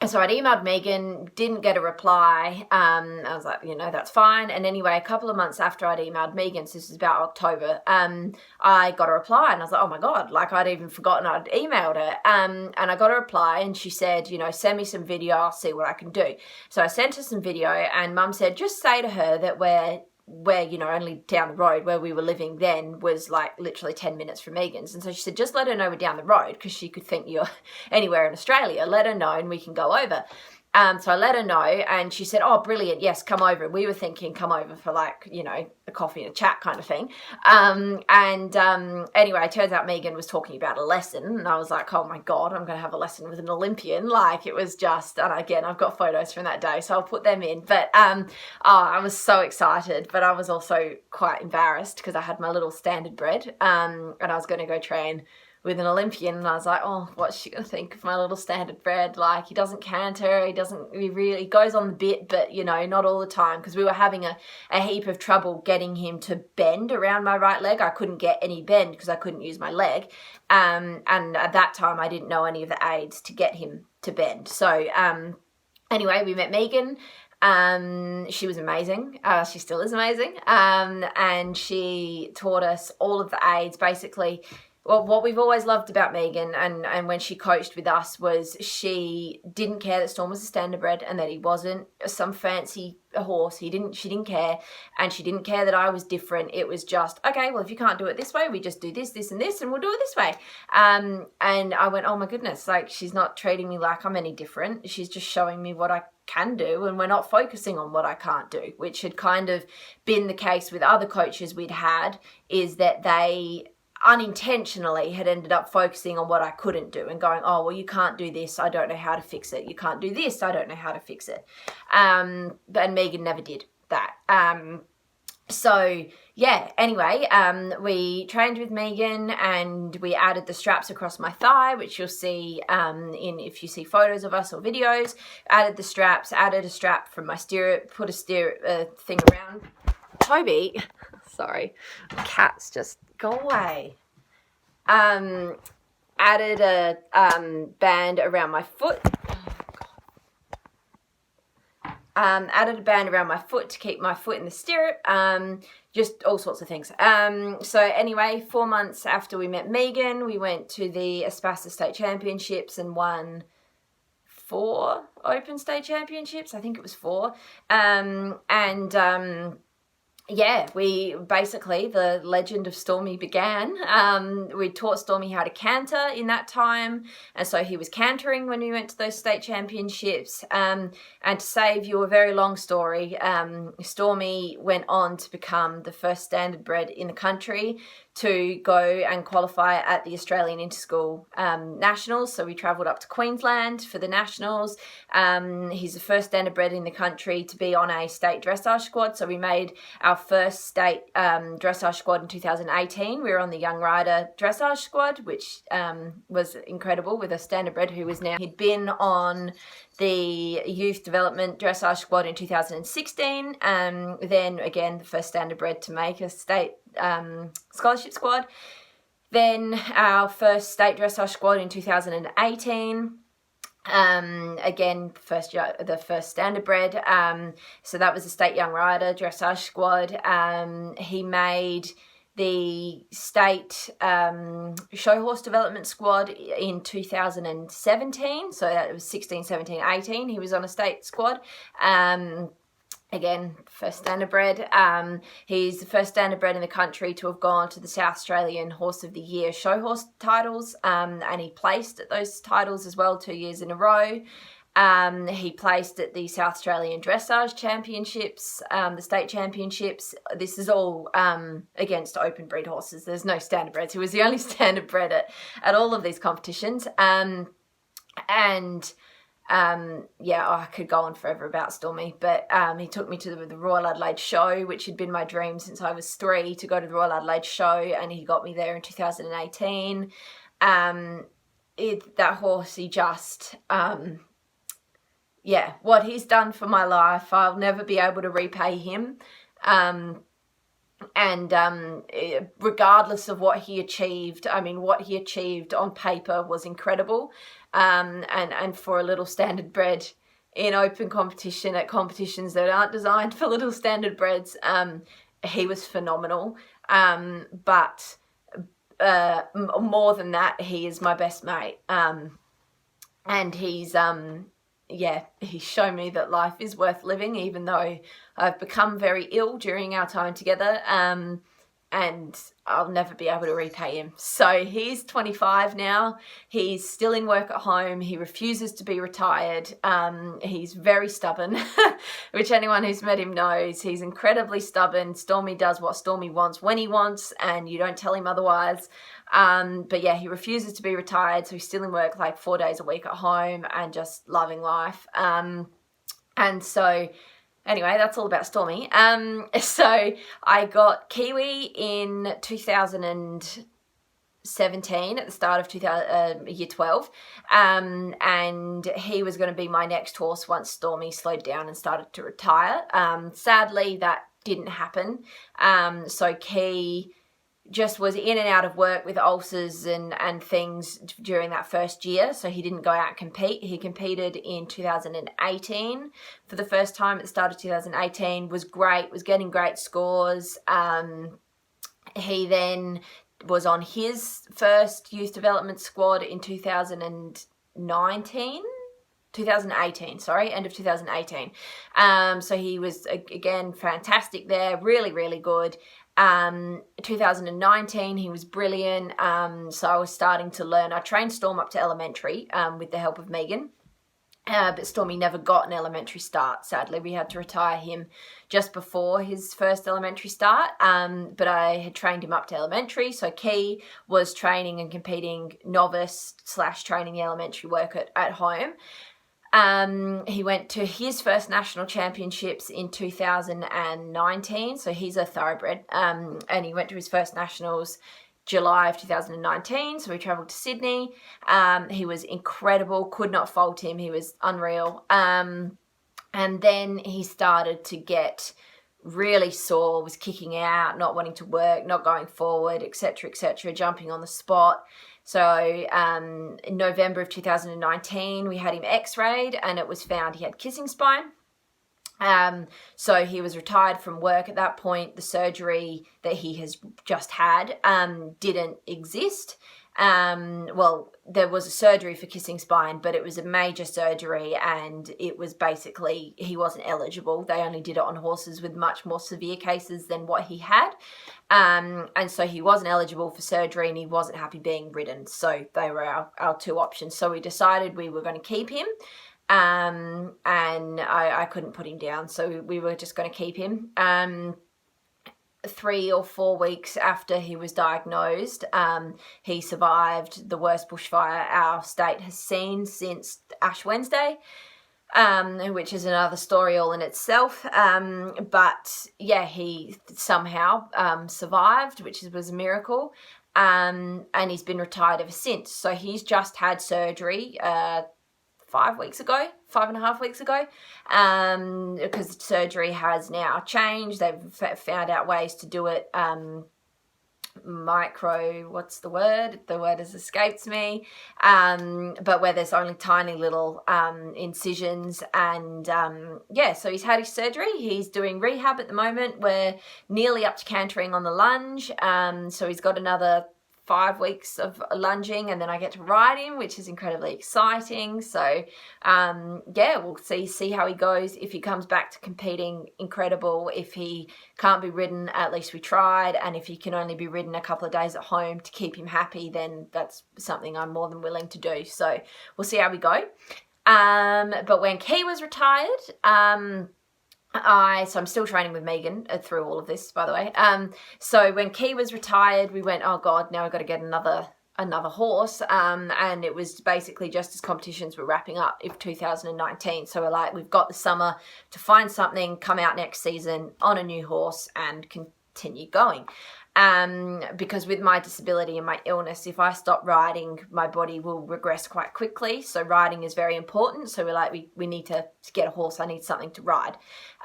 So I'd emailed Megan, didn't get a reply. I was like, that's fine. And anyway, a couple of months after I'd emailed Megan, so this is about October, I got a reply and I was like, oh my God, like I'd even forgotten I'd emailed her. And I got a reply and she said, send me some video, I'll see what I can do. So I sent her some video and Mum said, just say to her that we're only down the road where we were living then was like literally 10 minutes from Megan's. And so she said, just let her know we're down the road, because she could think you're anywhere in Australia. Let her know and we can go over. So I let her know and she said, oh, brilliant. Yes, come over. We were thinking come over for like, a coffee and a chat kind of thing. Anyway, it turns out Megan was talking about a lesson and I was like, oh my God, I'm going to have a lesson with an Olympian. Like it was just, and again, I've got photos from that day, so I'll put them in. But I was so excited, but I was also quite embarrassed because I had my little standard bred and I was going to go train with an Olympian, and I was like, oh, what's she gonna think of my little standard bred? Like, he doesn't canter, he goes on the bit, but not all the time, because we were having a heap of trouble getting him to bend around my right leg. I couldn't get any bend because I couldn't use my leg, and at that time I didn't know any of the aids to get him to bend. So anyway, we met Megan. She was amazing. She still is amazing. And she taught us all of the aids, basically. Well, what we've always loved about Megan and when she coached with us was she didn't care that Storm was a standardbred and that he wasn't some fancy horse. She didn't care, and she didn't care that I was different. It was just, okay, well, if you can't do it this way, we just do this, this and this, and we'll do it this way. And I went, oh my goodness, like she's not treating me like I'm any different. She's just showing me what I can do, and we're not focusing on what I can't do, which had kind of been the case with other coaches we'd had, is that they unintentionally had ended up focusing on what I couldn't do and going, oh, well, you can't do this, I don't know how to fix it. You can't do this, I don't know how to fix it. And Megan never did that. So yeah, anyway, we trained with Megan and we added the straps across my thigh, which you'll see if you see photos of us or videos. Added the straps, added a strap from my stirrup, put a stirrup thing around. Toby, sorry, cats just go away. Added a band around my foot. Added a band around my foot to keep my foot in the stirrup. Just all sorts of things. So anyway, 4 months after we met Megan, we went to the Espasa State Championships and won 4 Open State Championships. I think it was 4. Yeah, we basically, the legend of Stormy began. We taught Stormy how to canter in that time, and so he was cantering when we went to those state championships. And to save you a very long story, Stormy went on to become the first standard bred in the country to go and qualify at the Australian Interschool Nationals. So we travelled up to Queensland for the Nationals. He's the first standard bred in the country to be on a state dressage squad. So we made our first state dressage squad in 2018. We were on the Young Rider dressage squad, which was incredible, with a standard bred who was now, he'd been on the youth development dressage squad in 2016. Then again, the first standard bred to make a state scholarship squad. Then our first state dressage squad in 2018. Again, the first standard bred. So that was the state young rider dressage squad. He made the state show horse development squad in 2017. So that was 16, 17, 18. He was on a state squad. Again, first standard bred. He's the first standard bred in the country to have gone to the South Australian Horse of the Year show horse titles, and he placed at those titles as well 2 years in a row. He placed at the South Australian Dressage Championships, the state championships. This is all against open breed horses. There's no standard breds. He was the only standard bred at all of these competitions. I could go on forever about Stormy, but he took me to the Royal Adelaide show, which had been my dream since I was 3 to go to the Royal Adelaide show, and he got me there in 2018. That horse, he just, what he's done for my life, I'll never be able to repay him. Regardless of what he achieved, I mean, what he achieved on paper was incredible. And for a little standard bred in open competition at competitions that aren't designed for little standard breds, he was phenomenal. But more than that, he is my best mate. And he's shown me that life is worth living, even though I've become very ill during our time together. And I'll never be able to repay him. So he's 25 now. He's still in work at home. He refuses to be retired. He's very stubborn, which anyone who's met him knows. He's incredibly stubborn. Stormy does what Stormy wants when he wants, and you don't tell him otherwise. But yeah, he refuses to be retired. So he's still in work like 4 days a week at home and just loving life. And so anyway, that's all about Stormy. So I got Kiwi in 2017 at the start of year 12. And he was going to be my next horse once Stormy slowed down and started to retire. Sadly, that didn't happen. So Key just was in and out of work with ulcers and things during that first year, so he didn't go out and compete. He competed in 2018 for the first time at the start of 2018, was great, was getting great scores. He then was on his first youth development squad in 2018, end of 2018. So he was, again, fantastic there, really, really good. 2019, he was brilliant. So I was starting to learn. I trained Storm up to elementary with the help of Megan. But Stormy never got an elementary start, sadly. We had to retire him just before his first elementary start. But I had trained him up to elementary. So Key was training and competing novice / training the elementary work at home. He went to his first national championships in 2019, so he's a thoroughbred, and he went to his first nationals July of 2019, so we travelled to Sydney. He was incredible, could not fault him, he was unreal. And then he started to get really sore, was kicking out, not wanting to work, not going forward, etc., jumping on the spot. So in November of 2019, we had him x-rayed and it was found he had kissing spine. So he was retired from work at that point. The surgery that he has just had didn't exist. Well, there was a surgery for kissing spine, but it was a major surgery and it was basically, he wasn't eligible. They only did it on horses with much more severe cases than what he had. And so he wasn't eligible for surgery and he wasn't happy being ridden. So they were our two options. So we decided we were going to keep him. And I couldn't put him down. So we were just going to keep him. 3 or 4 weeks after he was diagnosed, he survived the worst bushfire our state has seen since Ash Wednesday, which is another story all in itself. But yeah, he somehow survived, which was a miracle. And he's been retired ever since. So he's just had surgery 5.5 weeks ago, because surgery has now changed. They've found out ways to do it what's the word? The word has escaped me. But where there's only tiny little incisions. And so he's had his surgery. He's doing rehab at the moment. We're nearly up to cantering on the lunge. So he's got another 5 weeks of lunging and then I get to ride him, which is incredibly exciting. So we'll see how he goes. If he comes back to competing, incredible. If he can't be ridden, at least we tried. And if he can only be ridden a couple of days at home to keep him happy, then that's something I'm more than willing to do. So we'll see how we go. But when Key was retired, so I'm still training with Megan through all of this, by the way. So when Key was retired, we went, oh God, now I've got to get another another horse, and it was basically just as competitions were wrapping up of 2019. So we're like, we've got the summer to find something, come out next season on a new horse and continue going. Because with my disability and my illness, if I stop riding, my body will regress quite quickly. So riding is very important. So we're like, we need to get a horse. I need something to ride.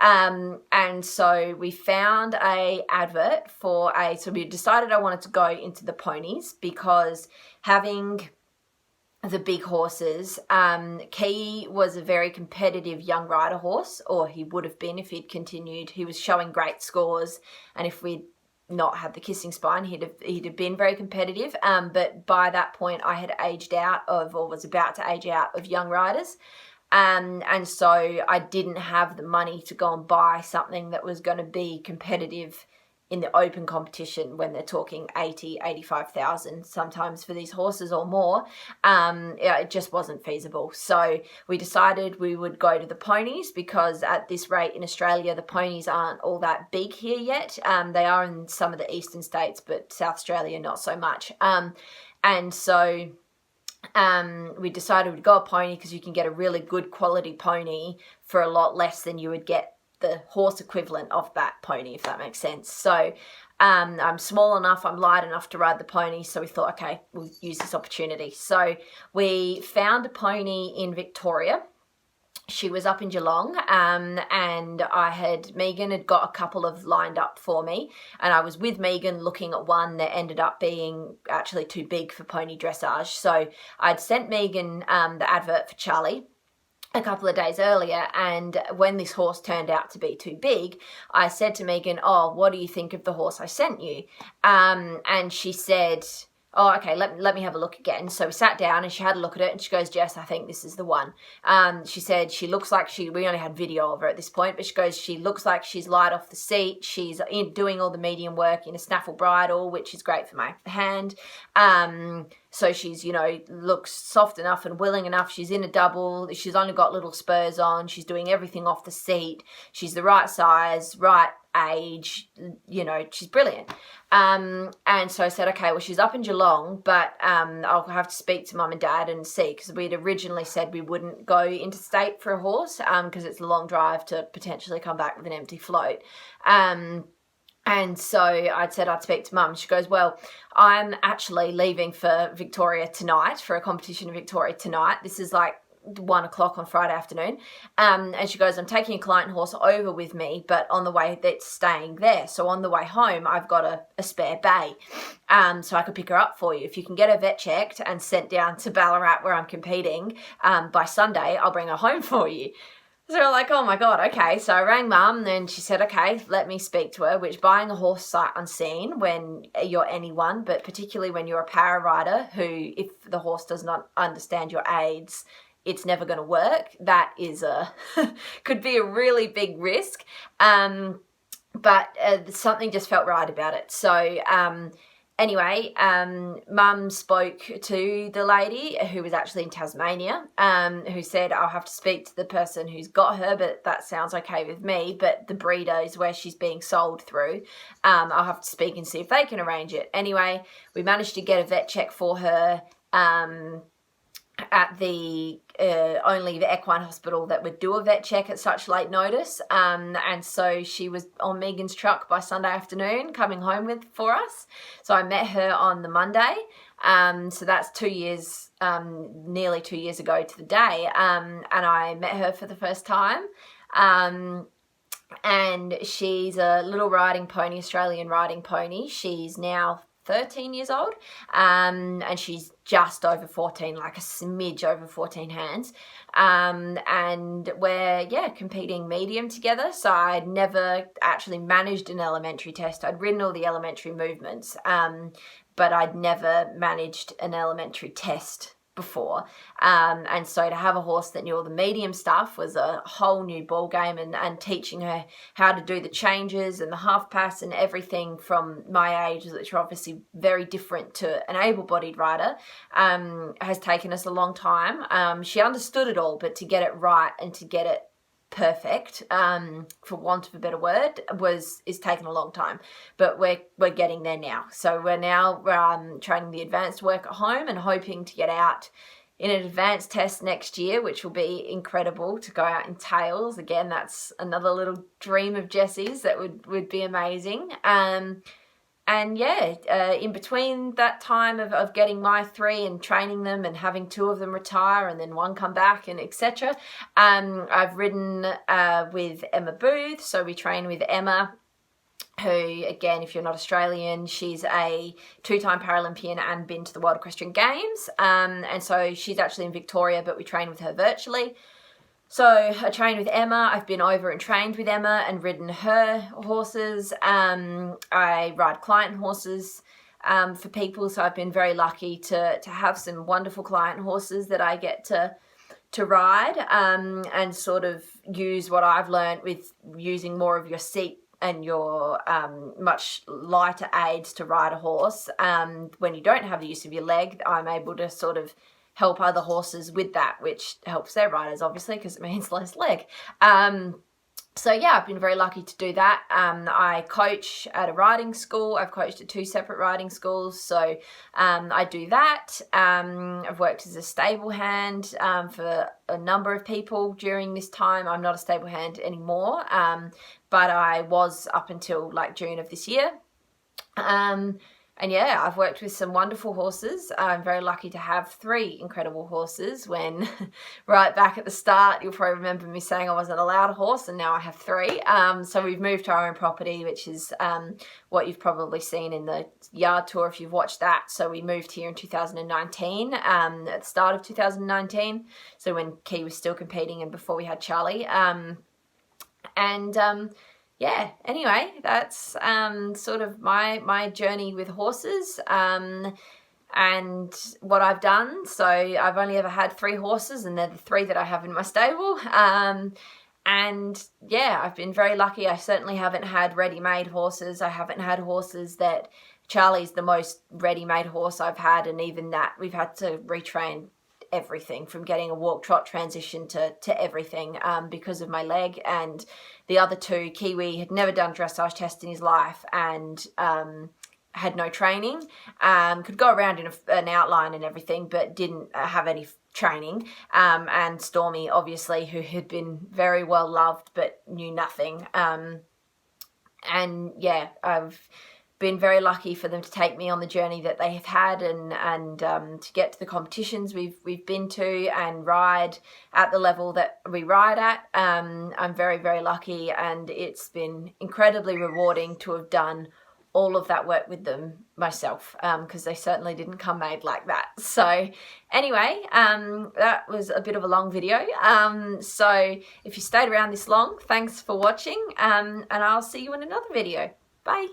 And so we found a advert so we decided I wanted to go into the ponies, because having the big horses, Kiwi was a very competitive young rider horse, or he would have been if he'd continued. He was showing great scores, and if we'd not had the kissing spine, he'd have been very competitive. But by that point, I had aged out of, or was about to age out of, young riders. And so I didn't have the money to go and buy something that was going to be competitive in the open competition, when they're talking 80, 85,000 sometimes for these horses or more. It just wasn't feasible. So we decided we would go to the ponies, because at this rate in Australia, the ponies aren't all that big here yet. They are in some of the eastern states, but South Australia, not so much. And so we decided we'd go a pony, because you can get a really good quality pony for a lot less than you would get the horse equivalent of that pony, if that makes sense. So I'm small enough, I'm light enough to ride the pony, so we thought, okay, we'll use this opportunity. So we found a pony in Victoria. She was up in Geelong, and Megan had got a couple of lined up for me, and I was with Megan looking at one that ended up being actually too big for pony dressage. So I'd sent Megan the advert for Charlie a couple of days earlier, and when this horse turned out to be too big, I said to Megan, oh, what do you think of the horse I sent you? And she said, oh, okay, let me have a look again. So we sat down and she had a look at it, and she goes, Jess, I think this is the one. She said she looks like we only had video of her at this point, but she goes, she looks like she's light off the seat. She's doing all the medium work in a snaffle bridle, which is great for my hand. So she's, looks soft enough and willing enough. She's in a double. She's only got little spurs on. She's doing everything off the seat. She's the right size, right age, she's brilliant. And so I said, okay, well, she's up in Geelong, but I'll have to speak to mum and dad and see, because we'd originally said we wouldn't go interstate for a horse, because it's a long drive to potentially come back with an empty float. And so I'd said I'd speak to mum. She goes, well, I'm actually leaving for Victoria tonight, for a competition in Victoria tonight. This is like 1 o'clock on Friday afternoon. And she goes, I'm taking a client horse over with me, but on the way that's staying there. So on the way home, I've got a spare bay. So I could pick her up for you. If you can get her vet checked and sent down to Ballarat where I'm competing, by Sunday, I'll bring her home for you. So we're like, oh my God, okay. So I rang mum, and she said, okay, let me speak to her, which buying a horse sight unseen when you're anyone, but particularly when you're a para rider who, if the horse does not understand your aids, it's never going to work. That is could be a really big risk. But something just felt right about it. So anyway, mum spoke to the lady who was actually in Tasmania, who said, I'll have to speak to the person who's got her, but that sounds okay with me. But the breeder is where she's being sold through. I'll have to speak and see if they can arrange it. Anyway, we managed to get a vet check for her at the only the equine hospital that would do a vet check at such late notice, and so she was on Megan's truck by Sunday afternoon coming home for us. So I met her on the Monday, so that's 2 years, nearly 2 years ago to the day, and I met her for the first time, and she's a little riding pony, Australian riding pony. She's now 13 years old, and she's just over 14, like a smidge over 14 hands, and we're competing medium together. So I'd never actually managed an elementary test. I'd ridden all the elementary movements, but I'd never managed an elementary test before, and so to have a horse that knew all the medium stuff was a whole new ball game, and teaching her how to do the changes and the half pass and everything from my age, which are obviously very different to an able-bodied rider, has taken us a long time. She understood it all, but to get it right and to get it perfect, for want of a better word, is taking a long time, but we're getting there now. So we're now training the advanced work at home and hoping to get out in an advanced test next year, which will be incredible, to go out in tails. Again, that's another little dream of Jessie's that would be amazing. And yeah, in between that time of getting my 3 and training them and having 2 of them retire and then 1 come back and etc., I've ridden with Emma Booth. So we train with Emma, who, again, if you're not Australian, she's a 2-time Paralympian and been to the World Equestrian Games. And so she's actually in Victoria, but we train with her virtually. So I trained with Emma. I've been over and trained with Emma and ridden her horses. I ride client horses for people. So I've been very lucky to have some wonderful client horses that I get to ride, and sort of use what I've learned with using more of your seat and your much lighter aids to ride a horse. When you don't have the use of your leg, I'm able to sort of help other horses with that, which helps their riders, obviously, because it means less leg. So yeah, I've been very lucky to do that. I coach at a riding school. I've coached at 2 separate riding schools, so I do that. I've worked as a stable hand for a number of people during this time. I'm not a stable hand anymore, but I was up until like June of this year. And yeah, I've worked with some wonderful horses. I'm very lucky to have 3 incredible horses when right back at the start, you'll probably remember me saying I wasn't allowed a horse, and now I have 3. So we've moved to our own property, which is what you've probably seen in the yard tour if you've watched that. So we moved here in 2019, at the start of 2019. So when Kiwi was still competing and before we had Charlie. Yeah, anyway, that's sort of my journey with horses, and what I've done. So I've only ever had 3 horses, and they're the 3 that I have in my stable. And yeah, I've been very lucky. I certainly haven't had ready-made horses. I haven't had horses that Charlie's the most ready-made horse I've had, and even that we've had to retrain everything from getting a walk trot transition to everything because of my leg. And the other 2, Kiwi had never done dressage test in his life and had no training, could go around in an outline and everything, but didn't have any training. And Stormy, obviously, who had been very well loved but knew nothing. And yeah, I've been very lucky for them to take me on the journey that they have had, and to get to the competitions we've been to and ride at the level that we ride at. I'm very, very lucky, and it's been incredibly rewarding to have done all of that work with them myself, because they certainly didn't come made like that. So anyway, that was a bit of a long video. So if you stayed around this long, thanks for watching, and I'll see you in another video. Bye.